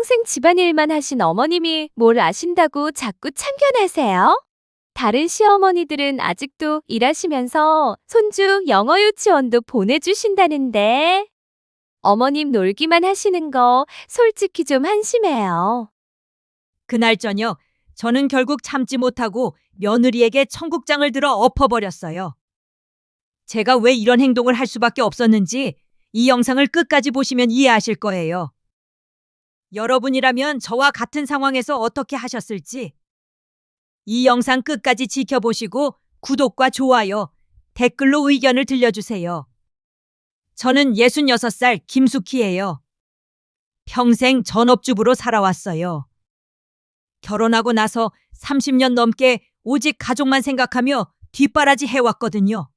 평생 집안일만 하신 어머님이 뭘 아신다고 자꾸 참견하세요? 다른 시어머니들은 아직도 일하시면서 손주 영어 유치원도 보내주신다는데 어머님 놀기만 하시는 거 솔직히 좀 한심해요. 그날 저녁 저는 결국 참지 못하고 며느리에게 청국장을 들어 엎어버렸어요. 제가 왜 이런 행동을 할 수밖에 없었는지 이 영상을 끝까지 보시면 이해하실 거예요. 여러분이라면 저와 같은 상황에서 어떻게 하셨을지 이 영상 끝까지 지켜보시고 구독과 좋아요, 댓글로 의견을 들려주세요. 저는 66살 김숙희예요. 평생 전업주부로 살아왔어요. 결혼하고 나서 30년 넘게 오직 가족만 생각하며 뒷바라지 해왔거든요.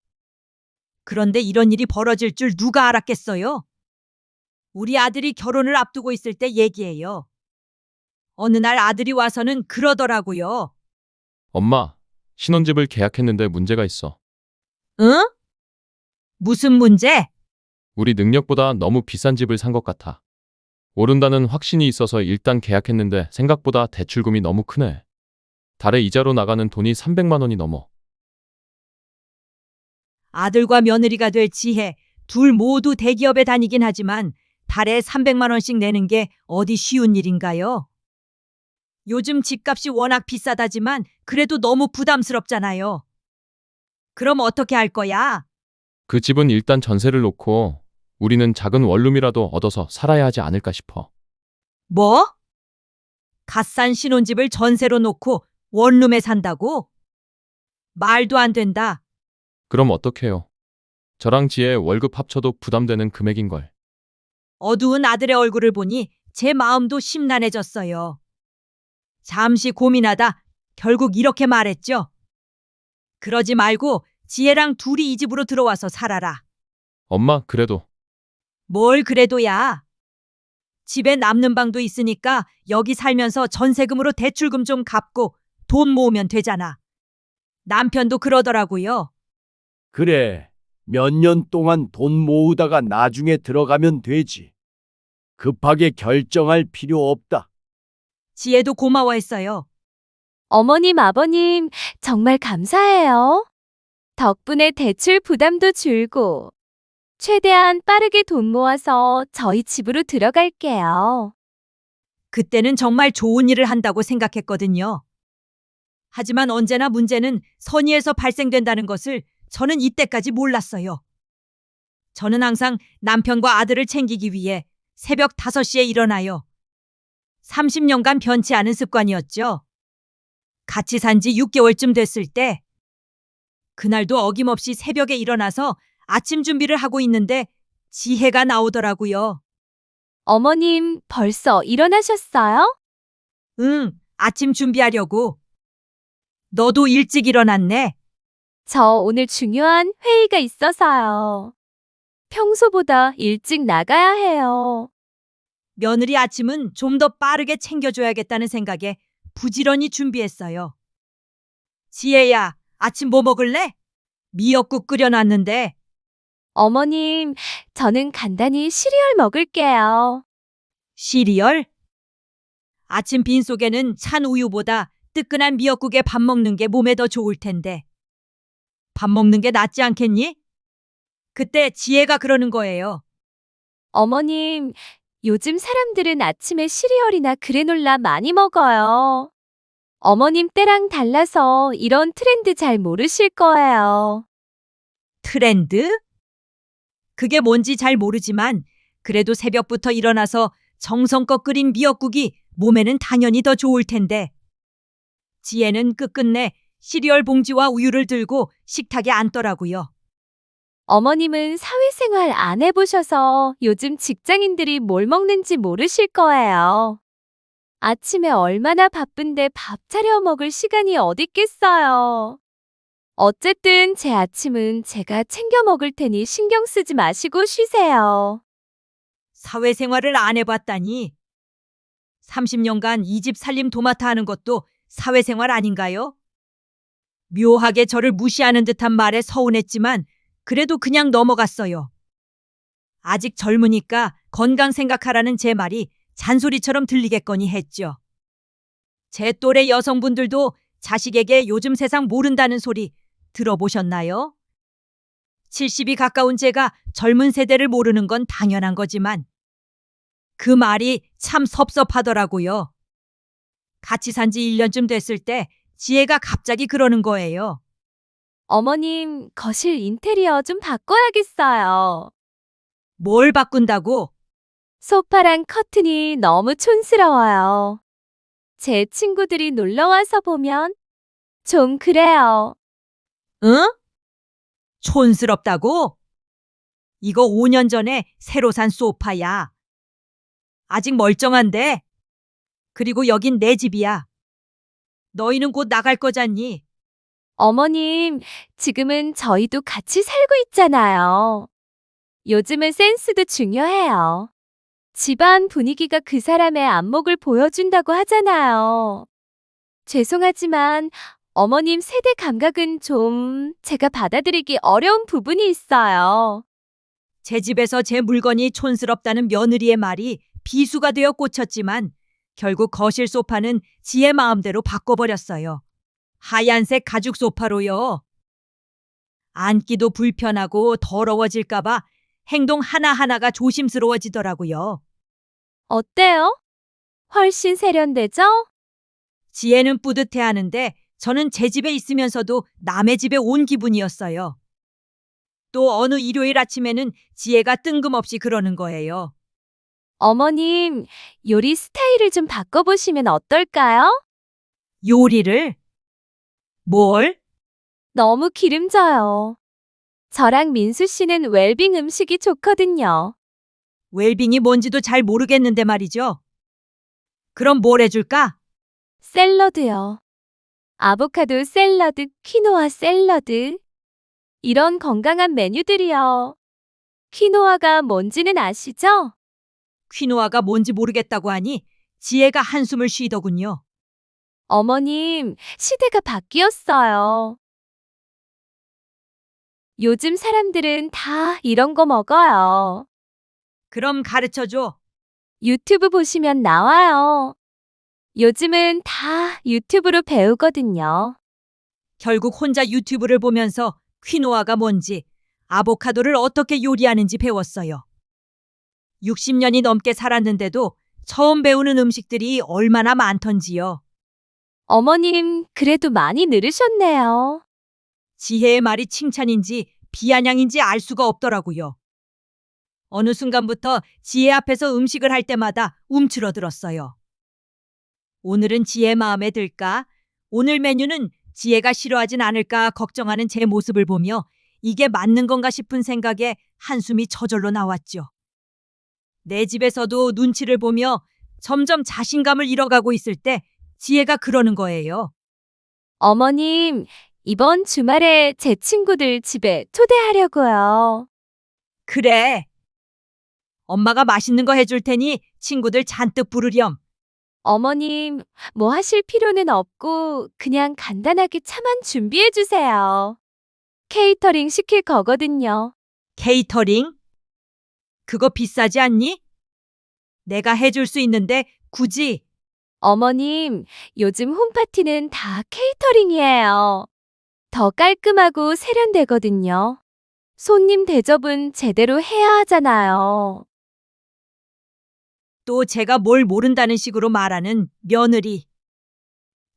그런데 이런 일이 벌어질 줄 누가 알았겠어요? 우리 아들이 결혼을 앞두고 있을 때 얘기예요. 어느 날 아들이 와서는 그러더라고요. 엄마, 신혼집을 계약했는데 문제가 있어. 응? 무슨 문제? 우리 능력보다 너무 비싼 집을 산 것 같아. 오른다는 확신이 있어서 일단 계약했는데 생각보다 대출금이 너무 크네. 달에 이자로 나가는 돈이 300만 원이 넘어. 아들과 며느리가 될 지혜, 둘 모두 대기업에 다니긴 하지만 달에 300만 원씩 내는 게 어디 쉬운 일인가요? 요즘 집값이 워낙 비싸다지만 그래도 너무 부담스럽잖아요. 그럼 어떻게 할 거야? 그 집은 일단 전세를 놓고 우리는 작은 원룸이라도 얻어서 살아야 하지 않을까 싶어. 뭐? 갓 산 신혼집을 전세로 놓고 원룸에 산다고? 말도 안 된다. 그럼 어떡해요? 저랑 지혜 월급 합쳐도 부담되는 금액인걸. 어두운 아들의 얼굴을 보니 제 마음도 심란해졌어요. 잠시 고민하다 결국 이렇게 말했죠. 그러지 말고 지혜랑 둘이 이 집으로 들어와서 살아라. 엄마, 그래도 뭘 그래도야. 집에 남는 방도 있으니까 여기 살면서 전세금으로 대출금 좀 갚고 돈 모으면 되잖아. 남편도 그러더라고요. 그래, 몇 년 동안 돈 모으다가 나중에 들어가면 되지. 급하게 결정할 필요 없다. 지혜도 고마워했어요. 어머님, 아버님, 정말 감사해요. 덕분에 대출 부담도 줄고 최대한 빠르게 돈 모아서 저희 집으로 들어갈게요. 그때는 정말 좋은 일을 한다고 생각했거든요. 하지만 언제나 문제는 선의에서 발생된다는 것을 저는 이때까지 몰랐어요. 저는 항상 남편과 아들을 챙기기 위해 새벽 5시에 일어나요. 30년간 변치 않은 습관이었죠. 같이 산 지 6개월쯤 됐을 때 그날도 어김없이 새벽에 일어나서 아침 준비를 하고 있는데 지혜가 나오더라고요. 어머님, 벌써 일어나셨어요? 응, 아침 준비하려고. 너도 일찍 일어났네. 저 오늘 중요한 회의가 있어서요. 평소보다 일찍 나가야 해요. 며느리 아침은 좀 더 빠르게 챙겨줘야겠다는 생각에 부지런히 준비했어요. 지혜야, 아침 뭐 먹을래? 미역국 끓여놨는데. 어머님, 저는 간단히 시리얼 먹을게요. 시리얼? 아침 빈속에는 찬 우유보다 뜨끈한 미역국에 밥 먹는 게 몸에 더 좋을 텐데. 밥 먹는 게 낫지 않겠니? 그때 지혜가 그러는 거예요. 어머님, 요즘 사람들은 아침에 시리얼이나 그래놀라 많이 먹어요. 어머님 때랑 달라서 이런 트렌드 잘 모르실 거예요. 트렌드? 그게 뭔지 잘 모르지만 그래도 새벽부터 일어나서 정성껏 끓인 미역국이 몸에는 당연히 더 좋을 텐데. 지혜는 끝끝내 시리얼 봉지와 우유를 들고 식탁에 앉더라고요. 어머님은 사회생활 안 해보셔서 요즘 직장인들이 뭘 먹는지 모르실 거예요. 아침에 얼마나 바쁜데 밥 차려 먹을 시간이 어딨겠어요. 어쨌든 제 아침은 제가 챙겨 먹을 테니 신경 쓰지 마시고 쉬세요. 사회생활을 안 해봤다니. 30년간 이 집 살림 도맡아 하는 것도 사회생활 아닌가요? 묘하게 저를 무시하는 듯한 말에 서운했지만 그래도 그냥 넘어갔어요. 아직 젊으니까 건강 생각하라는 제 말이 잔소리처럼 들리겠거니 했죠. 제 또래 여성분들도 자식에게 요즘 세상 모른다는 소리 들어보셨나요? 70이 가까운 제가 젊은 세대를 모르는 건 당연한 거지만 그 말이 참 섭섭하더라고요. 같이 산 지 1년쯤 됐을 때 지혜가 갑자기 그러는 거예요. 어머님, 거실 인테리어 좀 바꿔야겠어요. 뭘 바꾼다고? 소파랑 커튼이 너무 촌스러워요. 제 친구들이 놀러와서 보면 좀 그래요. 응? 촌스럽다고? 이거 5년 전에 새로 산 소파야. 아직 멀쩡한데? 그리고 여긴 내 집이야. 너희는 곧 나갈 거잖니? 어머님, 지금은 저희도 같이 살고 있잖아요. 요즘은 센스도 중요해요. 집안 분위기가 그 사람의 안목을 보여준다고 하잖아요. 죄송하지만 어머님 세대 감각은 좀 제가 받아들이기 어려운 부분이 있어요. 제 집에서 제 물건이 촌스럽다는 며느리의 말이 비수가 되어 꽂혔지만 결국 거실 소파는 지의 마음대로 바꿔버렸어요. 하얀색 가죽 소파로요. 앉기도 불편하고 더러워질까봐 행동 하나하나가 조심스러워지더라고요. 어때요? 훨씬 세련되죠? 지혜는 뿌듯해하는데 저는 제 집에 있으면서도 남의 집에 온 기분이었어요. 또 어느 일요일 아침에는 지혜가 뜬금없이 그러는 거예요. 어머님, 요리 스타일을 좀 바꿔보시면 어떨까요? 요리를? 뭘? 너무 기름져요. 저랑 민수 씨는 웰빙 음식이 좋거든요. 웰빙이 뭔지도 잘 모르겠는데 말이죠. 그럼 뭘 해줄까? 샐러드요. 아보카도 샐러드, 퀴노아 샐러드. 이런 건강한 메뉴들이요. 퀴노아가 뭔지는 아시죠? 퀴노아가 뭔지 모르겠다고 하니 지혜가 한숨을 쉬더군요. 어머님, 시대가 바뀌었어요. 요즘 사람들은 다 이런 거 먹어요. 그럼 가르쳐줘. 유튜브 보시면 나와요. 요즘은 다 유튜브로 배우거든요. 결국 혼자 유튜브를 보면서 퀴노아가 뭔지, 아보카도를 어떻게 요리하는지 배웠어요. 60년이 넘게 살았는데도 처음 배우는 음식들이 얼마나 많던지요. 어머님, 그래도 많이 늘으셨네요. 지혜의 말이 칭찬인지 비아냥인지 알 수가 없더라고요. 어느 순간부터 지혜 앞에서 음식을 할 때마다 움츠러들었어요. 오늘은 지혜 마음에 들까? 오늘 메뉴는 지혜가 싫어하진 않을까 걱정하는 제 모습을 보며 이게 맞는 건가 싶은 생각에 한숨이 저절로 나왔죠. 내 집에서도 눈치를 보며 점점 자신감을 잃어가고 있을 때 지혜가 그러는 거예요. 어머님, 이번 주말에 제 친구들 집에 초대하려고요. 그래. 엄마가 맛있는 거 해줄 테니 친구들 잔뜩 부르렴. 어머님, 뭐 하실 필요는 없고 그냥 간단하게 차만 준비해 주세요. 케이터링 시킬 거거든요. 케이터링? 그거 비싸지 않니? 내가 해줄 수 있는데 굳이. 어머님, 요즘 홈파티는 다 케이터링이에요. 더 깔끔하고 세련되거든요. 손님 대접은 제대로 해야 하잖아요. 또 제가 뭘 모른다는 식으로 말하는 며느리.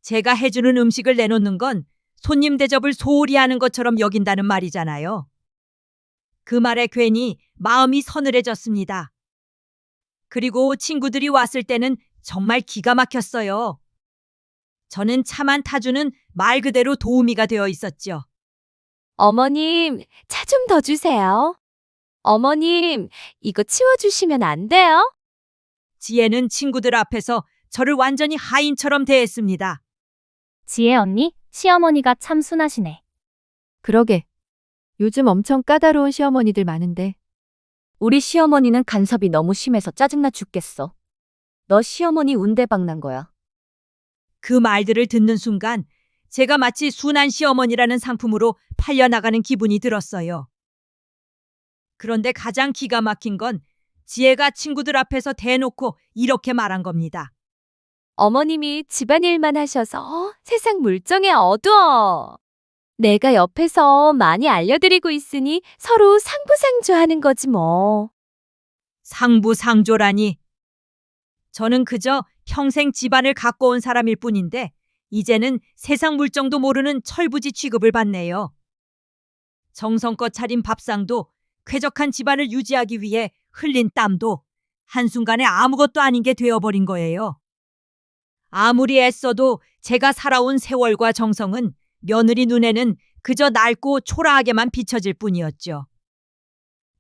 제가 해주는 음식을 내놓는 건 손님 대접을 소홀히 하는 것처럼 여긴다는 말이잖아요. 그 말에 괜히 마음이 서늘해졌습니다. 그리고 친구들이 왔을 때는 정말 기가 막혔어요. 저는 차만 타주는 말 그대로 도우미가 되어 있었죠. 어머님, 차 좀 더 주세요. 어머님, 이거 치워주시면 안 돼요? 지혜는 친구들 앞에서 저를 완전히 하인처럼 대했습니다. 지혜 언니, 시어머니가 참 순하시네. 그러게. 요즘 엄청 까다로운 시어머니들 많은데. 우리 시어머니는 간섭이 너무 심해서 짜증나 죽겠어. 너 시어머니 운대박 난 거야. 그 말들을 듣는 순간 제가 마치 순한 시어머니라는 상품으로 팔려나가는 기분이 들었어요. 그런데 가장 기가 막힌 건 지혜가 친구들 앞에서 대놓고 이렇게 말한 겁니다. 어머님이 집안일만 하셔서 세상 물정에 어두워. 내가 옆에서 많이 알려드리고 있으니 서로 상부상조하는 거지 뭐. 상부상조라니. 저는 그저 평생 집안을 갖고 온 사람일 뿐인데 이제는 세상 물정도 모르는 철부지 취급을 받네요. 정성껏 차린 밥상도 쾌적한 집안을 유지하기 위해 흘린 땀도 한순간에 아무것도 아닌 게 되어버린 거예요. 아무리 애써도 제가 살아온 세월과 정성은 며느리 눈에는 그저 낡고 초라하게만 비춰질 뿐이었죠.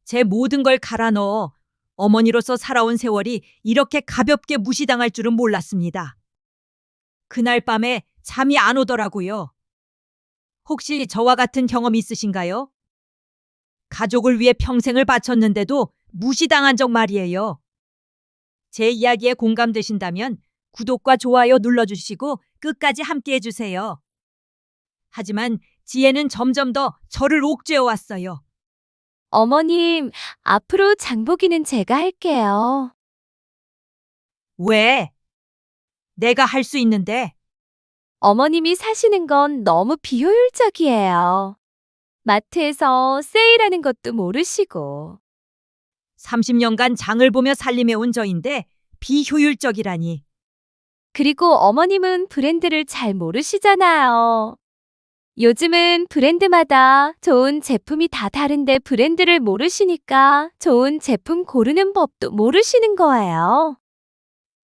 제 모든 걸 갈아 넣어 어머니로서 살아온 세월이 이렇게 가볍게 무시당할 줄은 몰랐습니다. 그날 밤에 잠이 안 오더라고요. 혹시 저와 같은 경험 있으신가요? 가족을 위해 평생을 바쳤는데도 무시당한 적 말이에요. 제 이야기에 공감되신다면 구독과 좋아요 눌러주시고 끝까지 함께 해주세요. 하지만 지혜는 점점 더 저를 옥죄어 왔어요. 어머님, 앞으로 장보기는 제가 할게요. 왜? 내가 할 수 있는데. 어머님이 사시는 건 너무 비효율적이에요. 마트에서 세일하는 것도 모르시고. 30년간 장을 보며 살림해온 저인데 비효율적이라니. 그리고 어머님은 브랜드를 잘 모르시잖아요. 요즘은 브랜드마다 좋은 제품이 다 다른데 브랜드를 모르시니까 좋은 제품 고르는 법도 모르시는 거예요.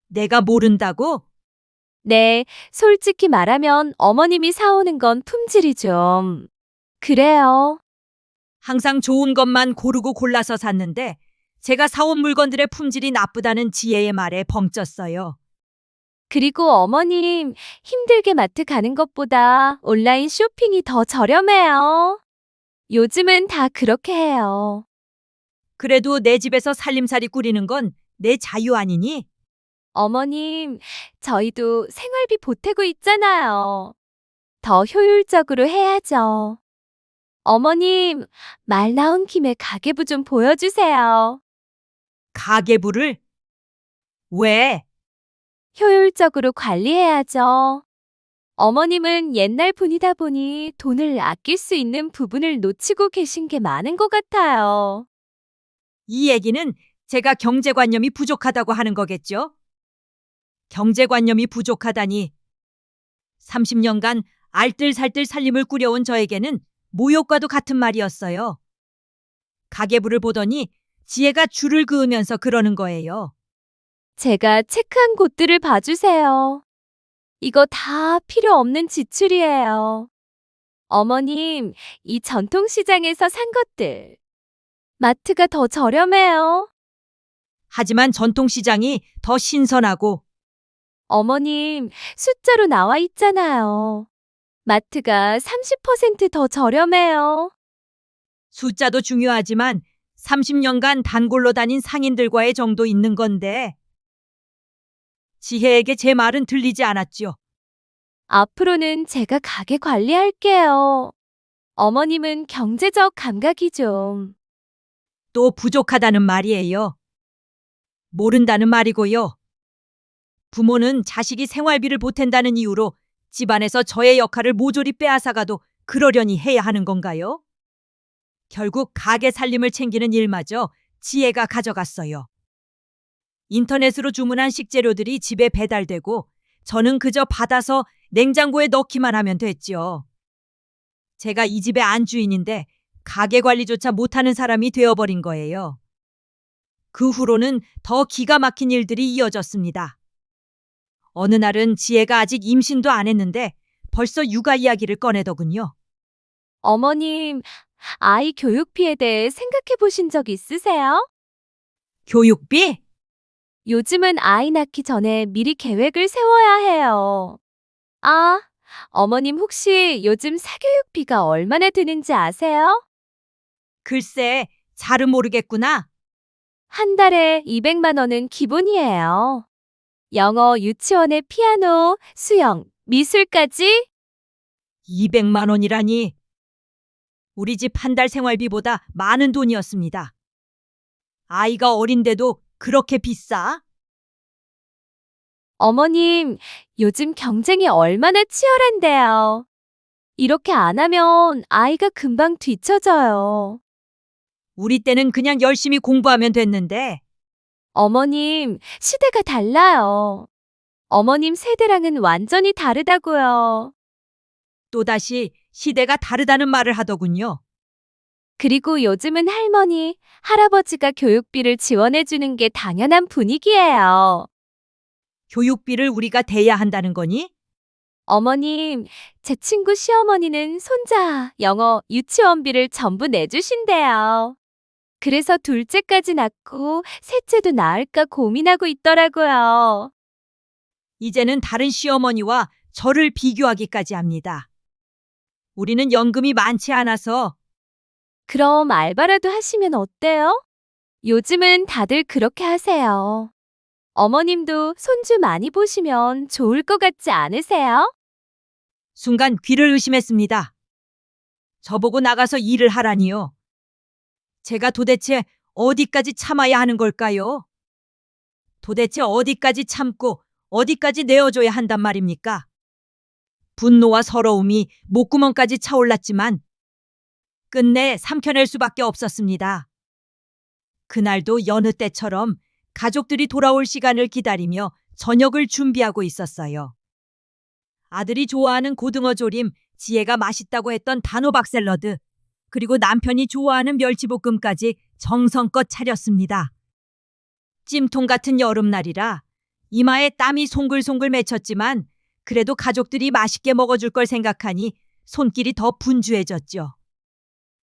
내가 모른다고? 네, 솔직히 말하면 어머님이 사오는 건 품질이 좀 그래요. 항상 좋은 것만 고르고 골라서 샀는데 제가 사온 물건들의 품질이 나쁘다는 지혜의 말에 벙쪘어요. 그리고 어머님, 힘들게 마트 가는 것보다 온라인 쇼핑이 더 저렴해요. 요즘은 다 그렇게 해요. 그래도 내 집에서 살림살이 꾸리는 건 내 자유 아니니? 어머님, 저희도 생활비 보태고 있잖아요. 더 효율적으로 해야죠. 어머님, 말 나온 김에 가계부 좀 보여주세요. 가계부를? 왜? 효율적으로 관리해야죠. 어머님은 옛날 분이다 보니 돈을 아낄 수 있는 부분을 놓치고 계신 게 많은 것 같아요. 이 얘기는 제가 경제관념이 부족하다고 하는 거겠죠? 경제관념이 부족하다니. 30년간 알뜰살뜰 살림을 꾸려온 저에게는 모욕과도 같은 말이었어요. 가계부를 보더니 지혜가 줄을 그으면서 그러는 거예요. 제가 체크한 곳들을 봐주세요. 이거 다 필요 없는 지출이에요. 어머님, 이 전통시장에서 산 것들. 마트가 더 저렴해요. 하지만 전통시장이 더 신선하고 어머님, 숫자로 나와 있잖아요. 마트가 30% 더 저렴해요. 숫자도 중요하지만 30년간 단골로 다닌 상인들과의 정도 있는 건데 지혜에게 제 말은 들리지 않았죠. 앞으로는 제가 가게 관리할게요. 어머님은 경제적 감각이 좀. 또 부족하다는 말이에요. 모른다는 말이고요. 부모는 자식이 생활비를 보탠다는 이유로 집안에서 저의 역할을 모조리 빼앗아가도 그러려니 해야 하는 건가요? 결국 가게 살림을 챙기는 일마저 지혜가 가져갔어요. 인터넷으로 주문한 식재료들이 집에 배달되고 저는 그저 받아서 냉장고에 넣기만 하면 됐죠. 제가 이 집의 안주인인데 가게 관리조차 못하는 사람이 되어버린 거예요. 그 후로는 더 기가 막힌 일들이 이어졌습니다. 어느 날은 지혜가 아직 임신도 안 했는데 벌써 육아 이야기를 꺼내더군요. 어머님, 아이 교육비에 대해 생각해 보신 적 있으세요? 교육비? 요즘은 아이 낳기 전에 미리 계획을 세워야 해요. 아, 어머님 혹시 요즘 사교육비가 얼마나 드는지 아세요? 글쎄, 잘은 모르겠구나. 한 달에 200만 원은 기본이에요. 영어, 유치원에 피아노, 수영, 미술까지? 200만 원이라니. 우리 집 한 달 생활비보다 많은 돈이었습니다. 아이가 어린데도 그렇게 비싸? 어머님, 요즘 경쟁이 얼마나 치열한데요. 이렇게 안 하면 아이가 금방 뒤처져요. 우리 때는 그냥 열심히 공부하면 됐는데. 어머님, 시대가 달라요. 어머님 세대랑은 완전히 다르다고요. 또다시 시대가 다르다는 말을 하더군요. 그리고 요즘은 할머니, 할아버지가 교육비를 지원해 주는 게 당연한 분위기예요. 교육비를 우리가 대야 한다는 거니? 어머님, 제 친구 시어머니는 손자 영어 유치원비를 전부 내주신대요. 그래서 둘째까지 낳고 셋째도 낳을까 고민하고 있더라고요. 이제는 다른 시어머니와 저를 비교하기까지 합니다. 우리는 연금이 많지 않아서. 그럼 알바라도 하시면 어때요? 요즘은 다들 그렇게 하세요. 어머님도 손주 많이 보시면 좋을 것 같지 않으세요? 순간 귀를 의심했습니다. 저보고 나가서 일을 하라니요. 제가 도대체 어디까지 참아야 하는 걸까요? 도대체 어디까지 참고 어디까지 내어줘야 한단 말입니까? 분노와 서러움이 목구멍까지 차올랐지만 끝내 삼켜낼 수밖에 없었습니다. 그날도 여느 때처럼 가족들이 돌아올 시간을 기다리며 저녁을 준비하고 있었어요. 아들이 좋아하는 고등어 조림, 지혜가 맛있다고 했던 단호박 샐러드, 그리고 남편이 좋아하는 멸치볶음까지 정성껏 차렸습니다. 찜통 같은 여름날이라 이마에 땀이 송글송글 맺혔지만 그래도 가족들이 맛있게 먹어줄 걸 생각하니 손길이 더 분주해졌죠.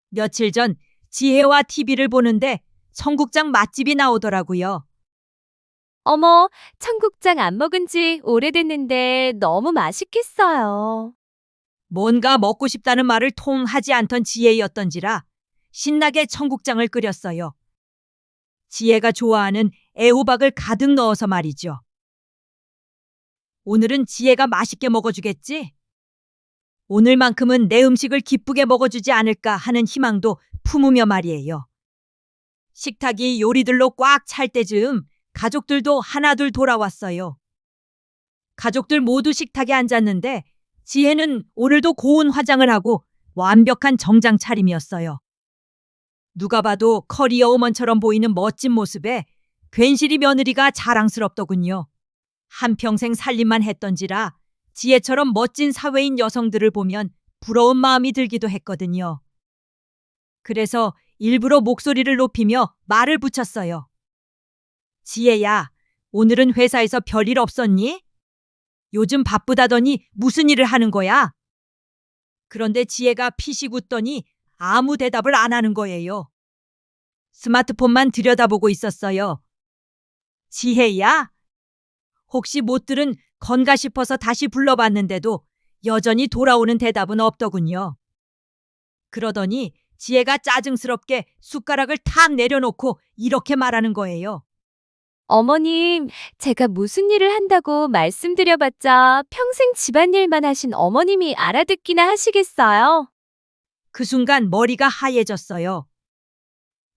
며칠 전 지혜와 TV를 보는데 청국장 맛집이 나오더라고요. 어머, 청국장 안 먹은 지 오래됐는데 너무 맛있겠어요. 뭔가 먹고 싶다는 말을 통 하지 않던 지혜였던지라 신나게 청국장을 끓였어요. 지혜가 좋아하는 애호박을 가득 넣어서 말이죠. 오늘은 지혜가 맛있게 먹어주겠지? 오늘만큼은 내 음식을 기쁘게 먹어주지 않을까 하는 희망도 품으며 말이에요. 식탁이 요리들로 꽉 찰 때쯤 가족들도 하나둘 돌아왔어요. 가족들 모두 식탁에 앉았는데 지혜는 오늘도 고운 화장을 하고 완벽한 정장 차림이었어요. 누가 봐도 커리어 우먼처럼 보이는 멋진 모습에 괜시리 며느리가 자랑스럽더군요. 한평생 살림만 했던지라 지혜처럼 멋진 사회인 여성들을 보면 부러운 마음이 들기도 했거든요. 그래서 일부러 목소리를 높이며 말을 붙였어요. 지혜야, 오늘은 회사에서 별일 없었니? 요즘 바쁘다더니 무슨 일을 하는 거야? 그런데 지혜가 피식 웃더니 아무 대답을 안 하는 거예요. 스마트폰만 들여다보고 있었어요. 지혜야? 혹시 못 들은 건가 싶어서 다시 불러봤는데도 여전히 돌아오는 대답은 없더군요. 그러더니 지혜가 짜증스럽게 숟가락을 탁 내려놓고 이렇게 말하는 거예요. 어머님, 제가 무슨 일을 한다고 말씀드려봤자 평생 집안일만 하신 어머님이 알아듣기나 하시겠어요? 그 순간 머리가 하얘졌어요.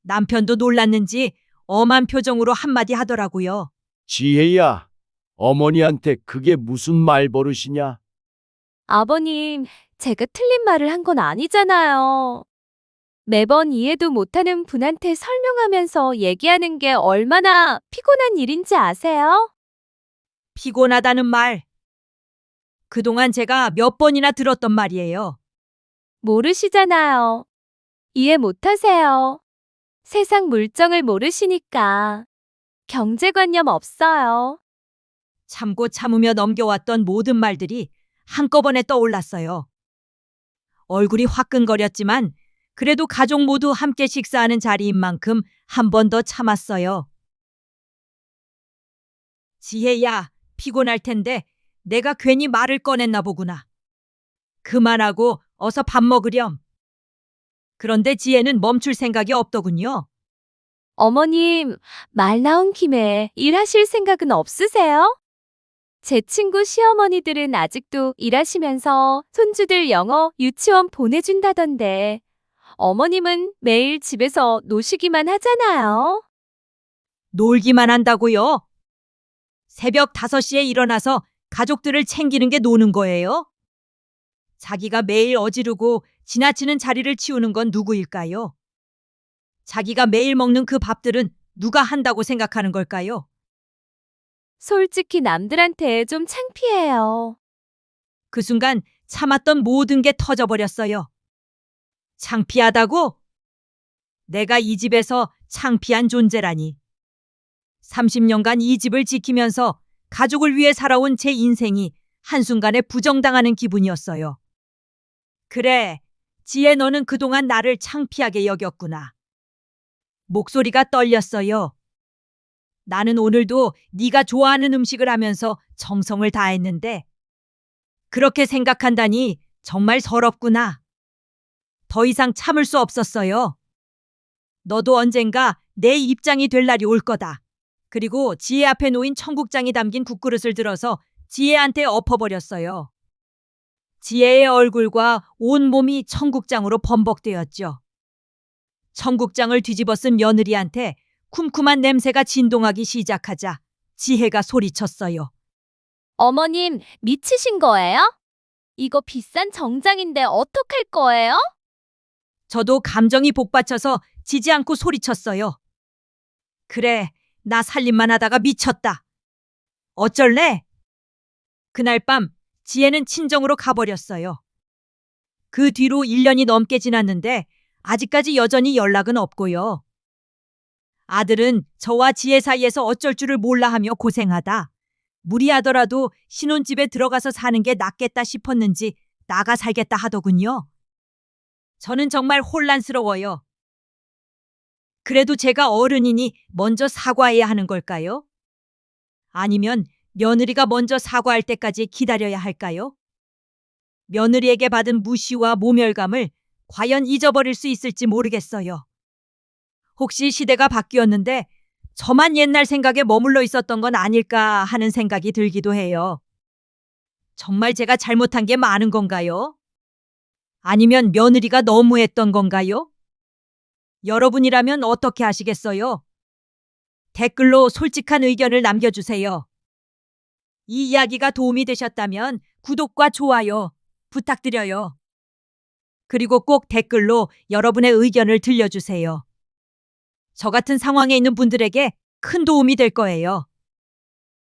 남편도 놀랐는지 엄한 표정으로 한마디 하더라고요. 지혜야, 어머니한테 그게 무슨 말버릇이냐? 아버님, 제가 틀린 말을 한 건 아니잖아요. 매번 이해도 못하는 분한테 설명하면서 얘기하는 게 얼마나 피곤한 일인지 아세요? 피곤하다는 말. 그동안 제가 몇 번이나 들었던 말이에요. 모르시잖아요. 이해 못하세요. 세상 물정을 모르시니까. 경제관념 없어요. 참고 참으며 넘겨왔던 모든 말들이 한꺼번에 떠올랐어요. 얼굴이 화끈거렸지만 그래도 가족 모두 함께 식사하는 자리인 만큼 한 번 더 참았어요. 지혜야, 피곤할 텐데 내가 괜히 말을 꺼냈나 보구나. 그만하고 어서 밥 먹으렴. 그런데 지혜는 멈출 생각이 없더군요. 어머님, 말 나온 김에 일하실 생각은 없으세요? 제 친구 시어머니들은 아직도 일하시면서 손주들 영어 유치원 보내준다던데 어머님은 매일 집에서 노시기만 하잖아요. 놀기만 한다고요? 새벽 5시에 일어나서 가족들을 챙기는 게 노는 거예요? 자기가 매일 어지르고 지나치는 자리를 치우는 건 누구일까요? 자기가 매일 먹는 그 밥들은 누가 한다고 생각하는 걸까요? 솔직히 남들한테 좀 창피해요. 그 순간 참았던 모든 게 터져버렸어요. 창피하다고? 내가 이 집에서 창피한 존재라니. 30년간 이 집을 지키면서 가족을 위해 살아온 제 인생이 한순간에 부정당하는 기분이었어요. 그래, 지혜 너는 그동안 나를 창피하게 여겼구나. 목소리가 떨렸어요. 나는 오늘도 네가 좋아하는 음식을 하면서 정성을 다했는데 그렇게 생각한다니 정말 서럽구나. 더 이상 참을 수 없었어요. 너도 언젠가 내 입장이 될 날이 올 거다. 그리고 지혜 앞에 놓인 청국장이 담긴 국그릇을 들어서 지혜한테 엎어버렸어요. 지혜의 얼굴과 온 몸이 청국장으로 범벅되었죠. 청국장을 뒤집어 쓴 며느리한테 쿰쿰한 냄새가 진동하기 시작하자 지혜가 소리쳤어요. 어머님, 미치신 거예요? 이거 비싼 정장인데 어떡할 거예요? 저도 감정이 복받쳐서 지지 않고 소리쳤어요. 그래, 나 살림만 하다가 미쳤다. 어쩔래? 그날 밤 지혜는 친정으로 가버렸어요. 그 뒤로 1년이 넘게 지났는데 아직까지 여전히 연락은 없고요. 아들은 저와 지혜 사이에서 어쩔 줄을 몰라 하며 고생하다. 무리하더라도 신혼집에 들어가서 사는 게 낫겠다 싶었는지 나가 살겠다 하더군요. 저는 정말 혼란스러워요. 그래도 제가 어른이니 먼저 사과해야 하는 걸까요? 아니면 며느리가 먼저 사과할 때까지 기다려야 할까요? 며느리에게 받은 무시와 모멸감을 과연 잊어버릴 수 있을지 모르겠어요. 혹시 시대가 바뀌었는데 저만 옛날 생각에 머물러 있었던 건 아닐까 하는 생각이 들기도 해요. 정말 제가 잘못한 게 많은 건가요? 아니면 며느리가 너무했던 건가요? 여러분이라면 어떻게 하시겠어요? 댓글로 솔직한 의견을 남겨주세요. 이 이야기가 도움이 되셨다면 구독과 좋아요 부탁드려요. 그리고 꼭 댓글로 여러분의 의견을 들려주세요. 저 같은 상황에 있는 분들에게 큰 도움이 될 거예요.